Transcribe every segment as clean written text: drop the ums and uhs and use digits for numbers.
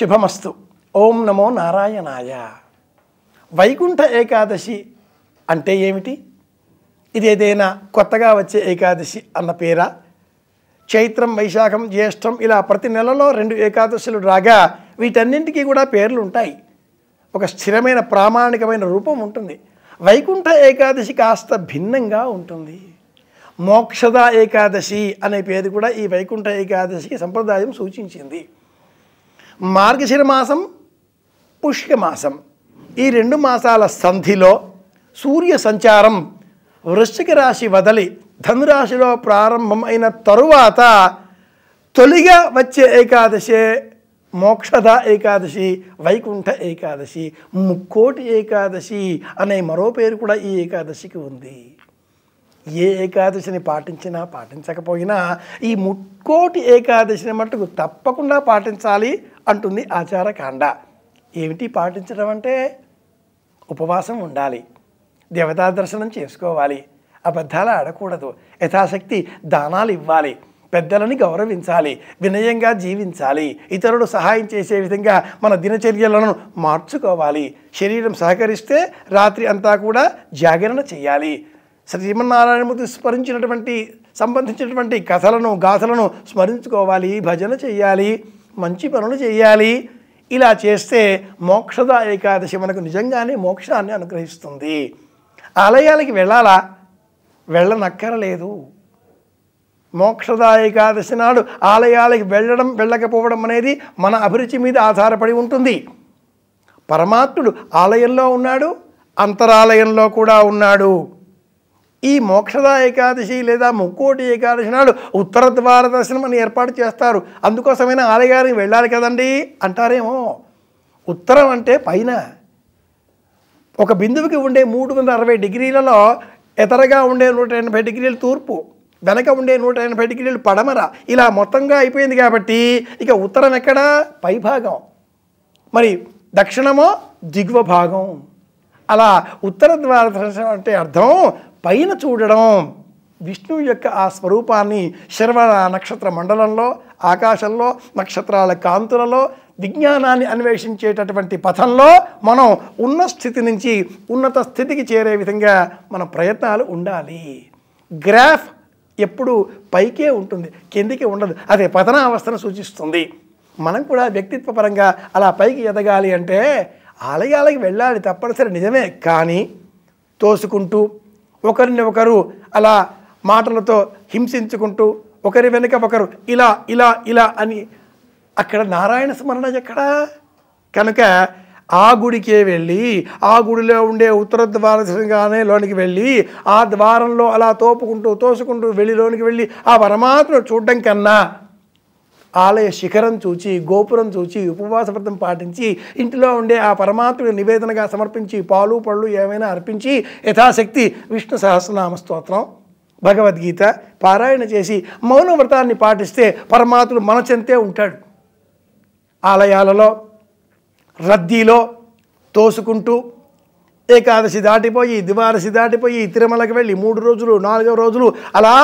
శుభమస్తు. ఓం నమో నారాయణాయ. వైకుంఠ ఏకాదశి అంటే ఏమిటి? ఇదేదైనా కొత్తగా వచ్చే ఏకాదశి అన్న పేరా? చైత్రం, వైశాఖం, జ్యేష్టం ఇలా ప్రతి నెలలో 2 ఏకాదశులు రాగా వీటన్నింటికీ కూడా పేర్లు ఉంటాయి. ఒక స్థిరమైన ప్రామాణికమైన రూపం ఉంటుంది. వైకుంఠ ఏకాదశి కాస్త భిన్నంగా ఉంటుంది. మోక్షద ఏకాదశి అనే పేరు కూడా ఈ వైకుంఠ ఏకాదశికి సంప్రదాయం సూచించింది. మార్గశిర మాసం, పుష్యమాసం ఈ 2 మాసాల సంధిలో సూర్య సంచారం వృశ్చిక రాశి వదిలి ధనురాశిలో ప్రారంభమైన తరువాత తొలిగా వచ్చే ఏకాదశి మోక్షద ఏకాదశి, వైకుంఠ ఏకాదశి, ముక్కోటి ఏకాదశి అనే మరో పేరు కూడా ఈ ఏకాదశికి ఉంది. ఏ ఏకాదశిని పాటించినా పాటించకపోయినా ఈ ముక్కోటి ఏకాదశిని మట్టుకు తప్పకుండా పాటించాలి అంటుంది ఆచారకాండ. ఏమిటి పాటించడం అంటే? ఉపవాసం ఉండాలి, దేవతా దర్శనం చేసుకోవాలి, అబద్ధాలు ఆడకూడదు, యథాశక్తి దానాలు ఇవ్వాలి, పెద్దలని గౌరవించాలి, వినయంగా జీవించాలి, ఇతరులు సహాయం చేసే విధంగా మన దినచర్యలను మార్చుకోవాలి. శరీరం సహకరిస్తే రాత్రి అంతా కూడా జాగరణ చేయాలి. శ్రీమన్నారాయణమూర్తి సంబంధించినటువంటి కథలను గాథలను స్మరించుకోవాలి, భజన చేయాలి, మంచి పనులు చేయాలి. ఇలా చేస్తే మోక్షద ఏకాదశి మనకు నిజంగానే మోక్షాన్ని అనుగ్రహిస్తుంది. ఆలయాలకి వెళ్ళాలా? వెళ్ళనక్కరలేదు. మోక్షద ఏకాదశి నాడు ఆలయాలకి వెళ్ళడం వెళ్ళకపోవడం అనేది మన అభిరుచి మీద ఆధారపడి ఉంటుంది. పరమాత్ముడు ఆలయంలో ఉన్నాడు, అంతరాలయంలో కూడా ఉన్నాడు. ఈ మోక్షద ఏకాదశి లేదా ముక్కోటి ఏకాదశి నాడు ఉత్తర ద్వార దర్శనం అని ఏర్పాటు చేస్తారు. అందుకోసమైన ఆలయానికి వెళ్ళాలి కదండి అంటారేమో. ఉత్తరం అంటే పైన ఒక బిందువుకి ఉండే 360 డిగ్రీలలో ఎదరగా ఉండే 180 డిగ్రీలు తూర్పు, వెనక ఉండే 180 డిగ్రీలు పడమర, ఇలా మొత్తంగా అయిపోయింది కాబట్టి ఇక ఉత్తరం ఎక్కడా? పై భాగం. మరి దక్షిణమో దిగువ భాగం. అలా ఉత్తర ద్వార దర్శనం అంటే అర్థం పైన చూడడం. విష్ణువు యొక్క ఆ స్వరూపాన్ని శ్రవణ నక్షత్ర మండలంలో, ఆకాశంలో, నక్షత్రాల కాంతులలో, విజ్ఞానాన్ని అన్వేషించేటటువంటి పథంలో మనం ఉన్న స్థితి నుంచి ఉన్నత స్థితికి చేరే విధంగా మన ప్రయత్నాలు ఉండాలి. గ్రాఫ్ ఎప్పుడు పైకే ఉంటుంది, కిందికి ఉండదు. అదే పతనావస్థను సూచిస్తుంది. మనం కూడా వ్యక్తిత్వపరంగా అలా పైకి ఎదగాలి అంటే ఆలయాలకి వెళ్ళాలి, తప్పనిసరి, నిజమే. కానీ తోసుకుంటూ ఒకరిని ఒకరు అలా మాటలతో హింసించుకుంటూ ఒకరి వెనుక ఒకరు ఇలా ఇలా ఇలా అని అక్కడ నారాయణ స్మరణ ఎక్కడా? కనుక ఆ గుడికే వెళ్ళి ఆ గుడిలో ఉండే ఉత్తర ద్వారగానే లోనికి వెళ్ళి ఆ ద్వారంలో అలా తోసుకుంటూ వెళ్ళి లోనికి వెళ్ళి ఆ పరమాత్మను చూడడం కన్నా ఆలయ శిఖరం చూచి, గోపురం చూచి, ఉపవాస వ్రతం పాటించి ఇంటిలో ఉండే ఆ పరమాత్మను నివేదనగా సమర్పించి పాలు పళ్ళు ఏమైనా అర్పించి యథాశక్తి విష్ణు సహస్రనామ స్తోత్రం, భగవద్గీత పారాయణ చేసి మౌన వ్రతాన్ని పాటిస్తే పరమాత్ముడు మన చెంతే ఉంటాడు. ఆలయాలలో రద్దీలో తోసుకుంటూ ఏకాదశి దాటిపోయి ద్వాదశి దాటిపోయి తిరుమలకి వెళ్ళి 3 రోజులు 4వ రోజులు అలా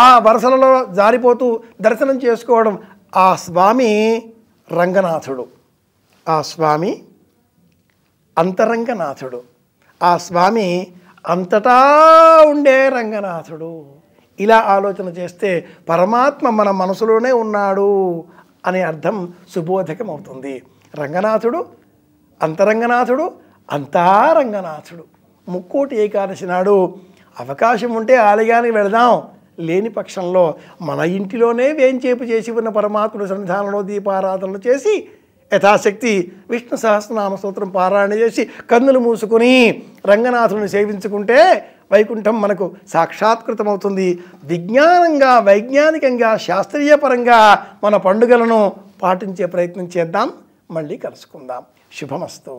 ఆ వరుసలలో జారిపోతూ దర్శనం చేసుకోవడం. ఆ స్వామి రంగనాథుడు, ఆ స్వామి అంతరంగనాథుడు, ఆ స్వామి అంతటా ఉండే రంగనాథుడు. ఇలా ఆలోచన చేస్తే పరమాత్మ మన మనసులోనే ఉన్నాడు అనే అర్థం సుబోధకం అవుతుంది. రంగనాథుడు, అంతరంగనాథుడు, అంతా రంగనాథుడు. ముక్కోటి ఏకాదశి నాడు అవకాశం ఉంటే ఆలయానికి వెళదాం, లేని పక్షంలో మన ఇంటిలోనే వేంచేపు చేసి ఉన్న పరమాత్ముడి సన్నిధానంలో దీపారాధనలు చేసి యథాశక్తి విష్ణు సహస్రనామ స్తోత్రం పారాయణ చేసి కన్నులు మూసుకొని రంగనాథుని సేవించుకుంటే వైకుంఠం మనకు సాక్షాత్కృతమవుతుంది. విజ్ఞానంగా, వైజ్ఞానికంగా, శాస్త్రీయపరంగా మన పండుగలను పాటించే ప్రయత్నం చేద్దాం. మళ్ళీ కలుసుకుందాం. శుభమస్తు.